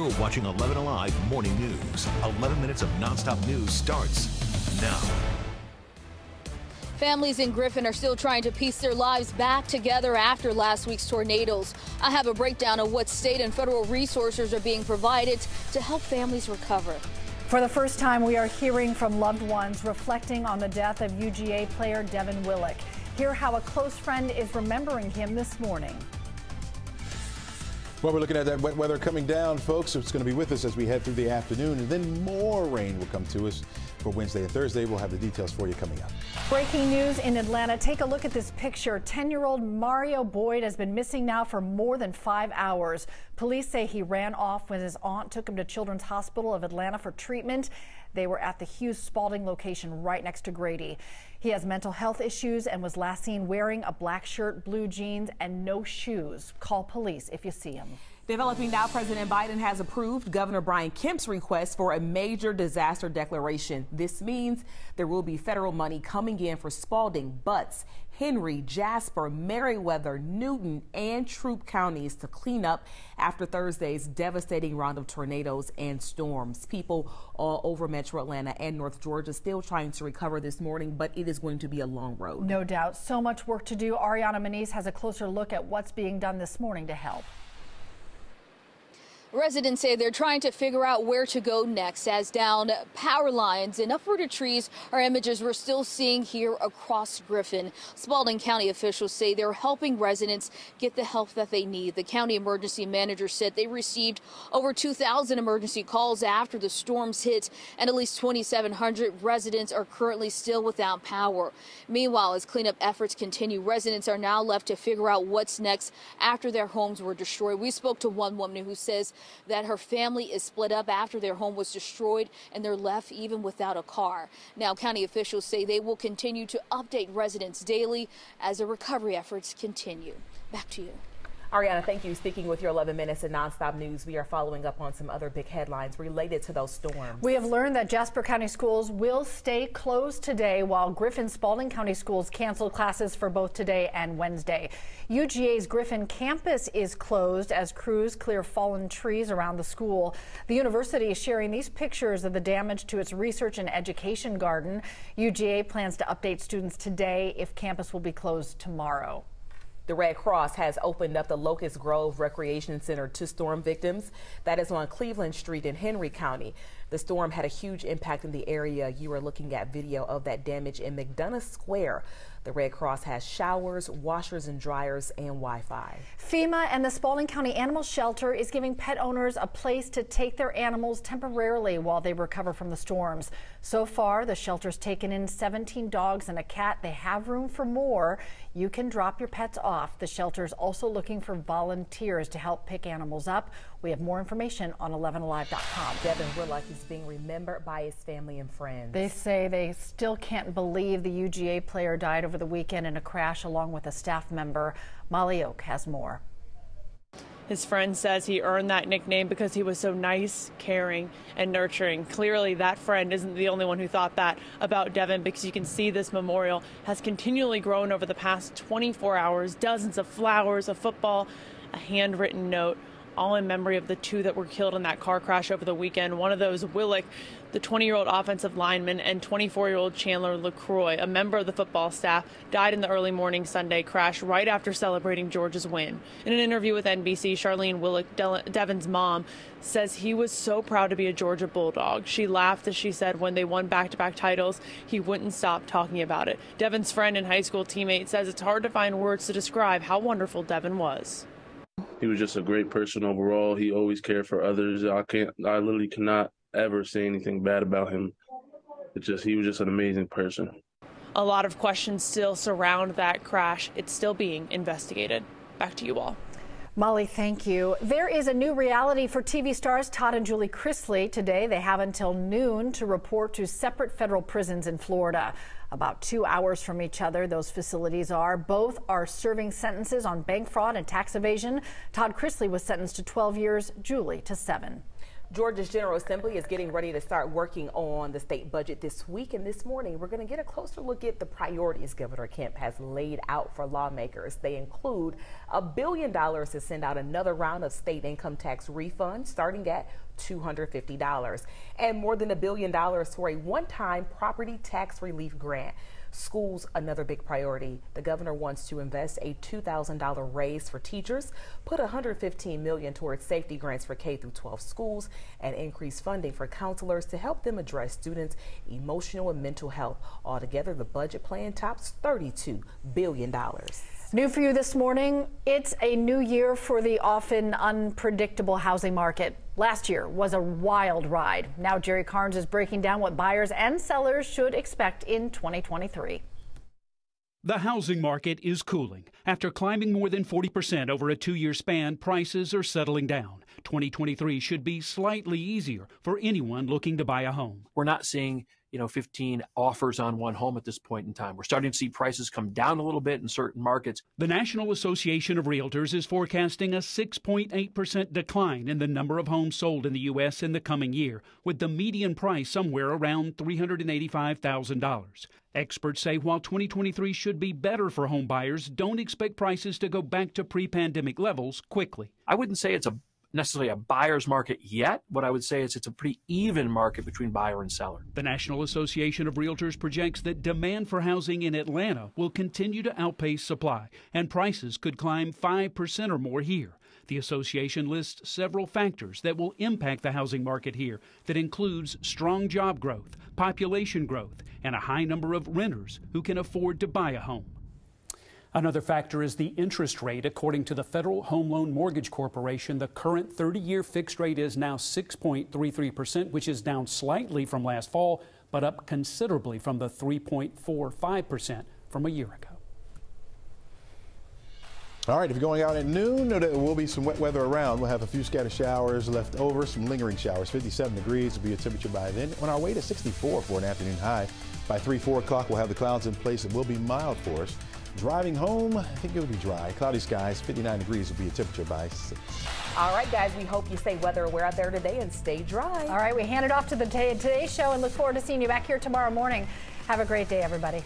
You're watching 11 Alive Morning News. 11 minutes of nonstop news starts now. Families in Griffin are still trying to piece their lives back together after last week's tornadoes. I have a breakdown of what state and federal resources are being provided to help families recover. For the first time, we are hearing from loved ones reflecting on the death of UGA player Devin Willock. Hear how a close friend is remembering him this morning. Well, we're looking at that wet weather coming down, folks. It's going to be with us as we head through the afternoon, and then more rain will come to us for Wednesday and Thursday. We'll have the details for you coming up. Breaking news in Atlanta. Take a look at this picture. 10-year-old Mario Boyd has been missing now for more than 5 hours. Police say he ran off when his aunt took him to Children's Hospital of Atlanta for treatment. They were at the Hughes Spalding location right next to Grady. He has mental health issues and was last seen wearing a black shirt, blue jeans, and no shoes. Call police if you see him. Developing now, President Biden has approved Governor Brian Kemp's request for a major disaster declaration. This means there will be federal money coming in for Spalding, Butts, Henry, Jasper, Meriwether, Newton, and Troup counties to clean up after Thursday's devastating round of tornadoes and storms. People all over Metro Atlanta and North Georgia still trying to recover this morning, but it is going to be a long road. No doubt. So much work to do. Ariana Maniz has a closer look at what's being done this morning to help. Residents say they're trying to figure out where to go next, as down power lines and uprooted trees are images we're still seeing here across Griffin. Spalding County officials say they're helping residents get the help that they need. The county emergency manager said they received over 2,000 emergency calls after the storms hit, and at least 2,700 residents are currently still without power. Meanwhile, as cleanup efforts continue, residents are now left to figure out what's next after their homes were destroyed. We spoke to one woman who says that her family is split up after their home was destroyed and they're left even without a car. Now, county officials say they will continue to update residents daily as the recovery efforts continue. Back to you. Ariana, thank you. Speaking with your 11 minutes of nonstop news, we are following up on some other big headlines related to those storms. We have learned that Jasper County schools will stay closed today, while Griffin Spalding County schools canceled classes for both today and Wednesday. UGA's Griffin campus is closed as crews clear fallen trees around the school. The university is sharing these pictures of the damage to its research and education garden. UGA plans to update students today if campus will be closed tomorrow. The Red Cross has opened up the Locust Grove Recreation Center to storm victims. That is on Cleveland Street in Henry County. The storm had a huge impact in the area. You are looking at video of that damage in McDonough Square. The Red Cross has showers, washers and dryers, and Wi-Fi. FEMA and the Spalding County Animal Shelter is giving pet owners a place to take their animals temporarily while they recover from the storms. So far, the shelter's taken in 17 dogs and a cat. They have room for more. You can drop your pets off. The shelter's also looking for volunteers to help pick animals up. We have more information on 11alive.com. Devin Willock is being remembered by his family and friends. They say they still can't believe the UGA player died over the weekend in a crash along with a staff member. Molly Oak has more. His friend says he earned that nickname because he was so nice, caring, and nurturing. Clearly, that friend isn't the only one who thought that about Devin, because you can see this memorial has continually grown over the past 24 hours. Dozens of flowers, a football, a handwritten note, all in memory of the two that were killed in that car crash over the weekend. One of those, Willock, the 20-year-old offensive lineman, and 24-year-old Chandler LaCroix, a member of the football staff, died in the early morning Sunday crash right after celebrating Georgia's win. In an interview with NBC, Charlene Willock, Devin's mom, says he was so proud to be a Georgia Bulldog. She laughed as she said when they won back-to-back titles, he wouldn't stop talking about it. Devin's friend and high school teammate says it's hard to find words to describe how wonderful Devin was. He was just a great person overall. He always cared for others. I literally cannot ever say anything bad about him. He was just an amazing person. A lot of questions still surround that crash. It's still being investigated. Back to you all. Molly, thank you. There is a new reality for TV stars Todd and Julie Chrisley. Today, they have until noon to report to separate federal prisons in Florida. About 2 hours from each other, those facilities are. Both are serving sentences on bank fraud and tax evasion. Todd Chrisley was sentenced to 12 years, Julie to 7. Georgia's General Assembly is getting ready to start working on the state budget this week, and this morning we're going to get a closer look at the priorities Governor Kemp has laid out for lawmakers. They include $1 billion to send out another round of state income tax refunds starting at $250, and more than $1 billion for a one-time property tax relief grant. Schools, another big priority. The governor wants to invest a $2,000 raise for teachers, put $115 million towards safety grants for K-12 schools, and increase funding for counselors to help them address students' emotional and mental health. Altogether, the budget plan tops $32 billion. New for you this morning, it's a new year for the often unpredictable housing market. Last year was a wild ride. Now Jerry Carnes is breaking down what buyers and sellers should expect in 2023. The housing market is cooling. After climbing more than 40% over a 2-year span, prices are settling down. 2023 should be slightly easier for anyone looking to buy a home. We're not seeing 15 offers on one home at this point in time. We're starting to see prices come down a little bit in certain markets. The National Association of Realtors is forecasting a 6.8% decline in the number of homes sold in the U.S. in the coming year, with the median price somewhere around $385,000. Experts say while 2023 should be better for home buyers, don't expect prices to go back to pre-pandemic levels quickly. I wouldn't say it's necessarily a buyer's market yet. What I would say is it's a pretty even market between buyer and seller. The National Association of Realtors projects that demand for housing in Atlanta will continue to outpace supply, and prices could climb 5% or more here. The association lists several factors that will impact the housing market here that includes strong job growth, population growth, and a high number of renters who can afford to buy a home. Another factor is the interest rate. According to the Federal Home Loan Mortgage Corporation, the current 30-year fixed rate is now 6.33%, which is down slightly from last fall, but up considerably from the 3.45% from a year ago. All right, if you're going out at noon, know that there will be some wet weather around. We'll have a few scattered showers left over, some lingering showers. 57 degrees will be your temperature by then. On our way to 64 for an afternoon high. By 4 o'clock, we'll have the clouds in place. It will be mild for us. Driving home, I think it will be dry. Cloudy skies, 59 degrees will be your temperature by 6. All right, guys, we hope you stay weather aware out there today and stay dry. All right, we hand it off to the Today Show and look forward to seeing you back here tomorrow morning. Have a great day, everybody.